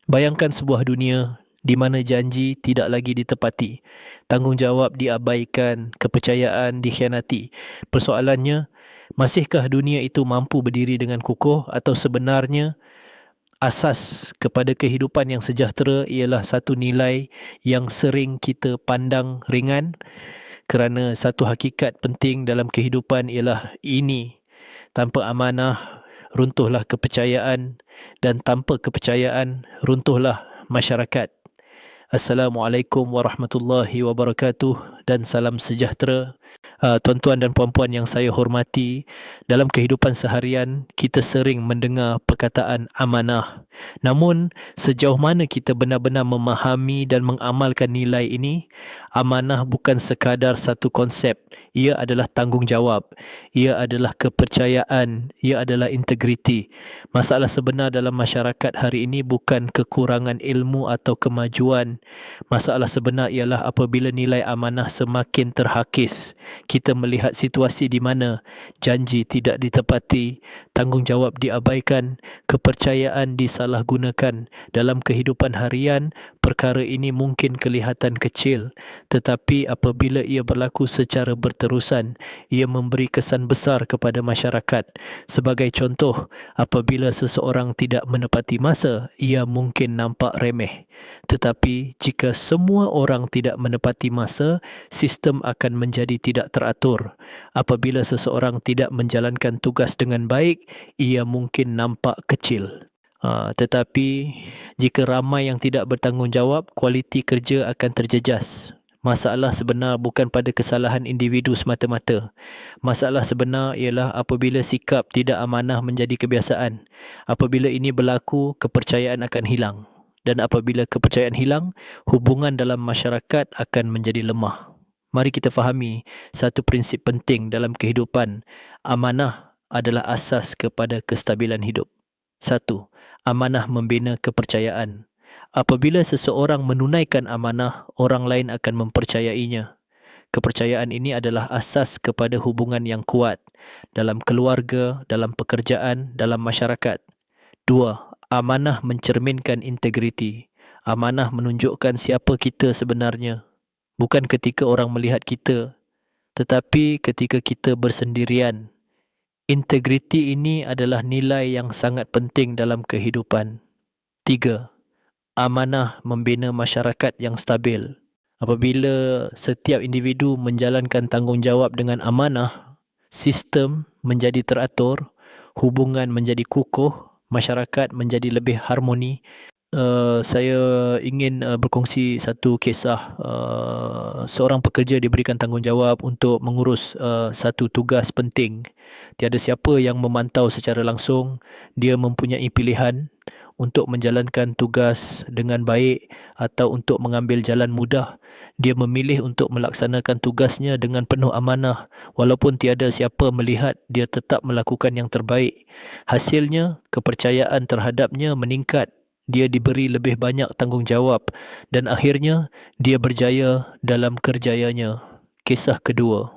Bayangkan sebuah dunia di mana janji tidak lagi ditepati, tanggungjawab diabaikan, kepercayaan dikhianati. Persoalannya, masihkah dunia itu mampu berdiri dengan kukuh atau sebenarnya asas kepada kehidupan yang sejahtera ialah satu nilai yang sering kita pandang ringan kerana satu hakikat penting dalam kehidupan ialah ini: tanpa amanah runtuhlah kepercayaan, dan tanpa kepercayaan runtuhlah masyarakat. Assalamualaikum warahmatullahi wabarakatuh dan salam sejahtera. Tuan-tuan dan puan-puan yang saya hormati, dalam kehidupan seharian kita sering mendengar perkataan amanah. Namun, sejauh mana kita benar-benar memahami dan mengamalkan nilai ini? Amanah bukan sekadar satu konsep. Ia adalah tanggungjawab. Ia adalah kepercayaan. Ia adalah integriti. Masalah sebenar dalam masyarakat hari ini bukan kekurangan ilmu atau kemajuan. Masalah sebenar ialah apabila nilai amanah semakin terhakis. Kita melihat situasi di mana janji tidak ditepati, tanggungjawab diabaikan, kepercayaan disalahgunakan. Dalam kehidupan harian, perkara ini mungkin kelihatan kecil, tetapi apabila ia berlaku secara berterusan, ia memberi kesan besar kepada masyarakat. Sebagai contoh, apabila seseorang tidak menepati masa, ia mungkin nampak remeh. Tetapi jika semua orang tidak menepati masa, sistem akan menjadi tidak teratur. Apabila seseorang tidak menjalankan tugas dengan baik, ia mungkin nampak kecil. Tetapi jika ramai yang tidak bertanggungjawab, kualiti kerja akan terjejas. Masalah sebenar bukan pada kesalahan individu semata-mata. Masalah sebenar ialah apabila sikap tidak amanah menjadi kebiasaan. Apabila ini berlaku, kepercayaan akan hilang. Dan apabila kepercayaan hilang, hubungan dalam masyarakat akan menjadi lemah. Mari kita fahami satu prinsip penting dalam kehidupan. Amanah adalah asas kepada kestabilan hidup. Satu, amanah membina kepercayaan. Apabila seseorang menunaikan amanah, orang lain akan mempercayainya. Kepercayaan ini adalah asas kepada hubungan yang kuat dalam keluarga, dalam pekerjaan, dalam masyarakat. Dua, amanah mencerminkan integriti. Amanah menunjukkan siapa kita sebenarnya. Bukan ketika orang melihat kita, tetapi ketika kita bersendirian. Integriti ini adalah nilai yang sangat penting dalam kehidupan. Tiga, amanah membina masyarakat yang stabil. Apabila setiap individu menjalankan tanggungjawab dengan amanah, sistem menjadi teratur, hubungan menjadi kukuh, masyarakat menjadi lebih harmoni. Saya ingin berkongsi satu kisah. Seorang pekerja diberikan tanggungjawab untuk mengurus satu tugas penting. Tiada siapa yang memantau secara langsung. Dia mempunyai pilihan untuk menjalankan tugas dengan baik atau untuk mengambil jalan mudah. Dia memilih untuk melaksanakan tugasnya dengan penuh amanah. Walaupun tiada siapa melihat, dia tetap melakukan yang terbaik. Hasilnya, kepercayaan terhadapnya meningkat. Dia diberi lebih banyak tanggungjawab dan akhirnya dia berjaya dalam kerjayanya. Kisah kedua.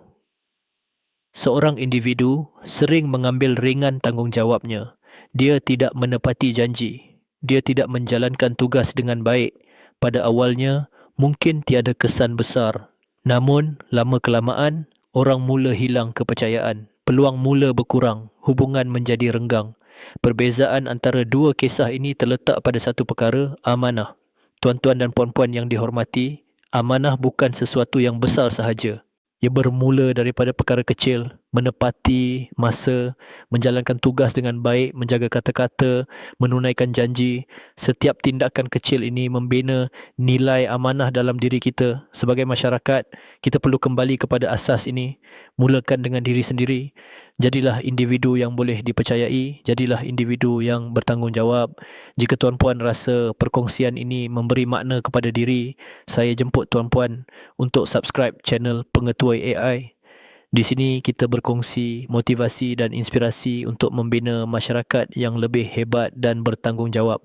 Seorang individu sering mengambil ringan tanggungjawabnya. Dia tidak menepati janji. Dia tidak menjalankan tugas dengan baik. Pada awalnya, mungkin tiada kesan besar. Namun, lama-kelamaan, orang mula hilang kepercayaan. Peluang mula berkurang. Hubungan menjadi renggang. Perbezaan antara dua kisah ini terletak pada satu perkara, amanah. Tuan-tuan dan puan-puan yang dihormati, amanah bukan sesuatu yang besar sahaja. Ia bermula daripada perkara kecil, menepati masa, menjalankan tugas dengan baik, menjaga kata-kata, menunaikan janji. Setiap tindakan kecil ini membina nilai amanah dalam diri kita. Sebagai masyarakat, kita perlu kembali kepada asas ini. Mulakan dengan diri sendiri. Jadilah individu yang boleh dipercayai. Jadilah individu yang bertanggungjawab. Jika tuan-puan rasa perkongsian ini memberi makna kepada diri, saya jemput tuan-puan untuk subscribe channel Pengetuai AI. Di sini kita berkongsi motivasi dan inspirasi untuk membina masyarakat yang lebih hebat dan bertanggungjawab.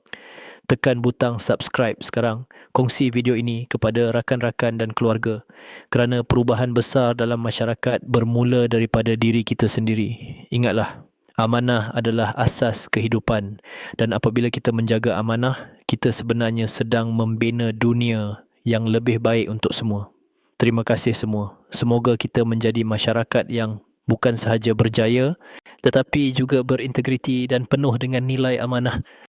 Tekan butang subscribe sekarang. Kongsi video ini kepada rakan-rakan dan keluarga. Kerana perubahan besar dalam masyarakat bermula daripada diri kita sendiri. Ingatlah, amanah adalah asas kehidupan. Dan apabila kita menjaga amanah, kita sebenarnya sedang membina dunia yang lebih baik untuk semua. Terima kasih semua. Semoga kita menjadi masyarakat yang bukan sahaja berjaya tetapi juga berintegriti dan penuh dengan nilai amanah.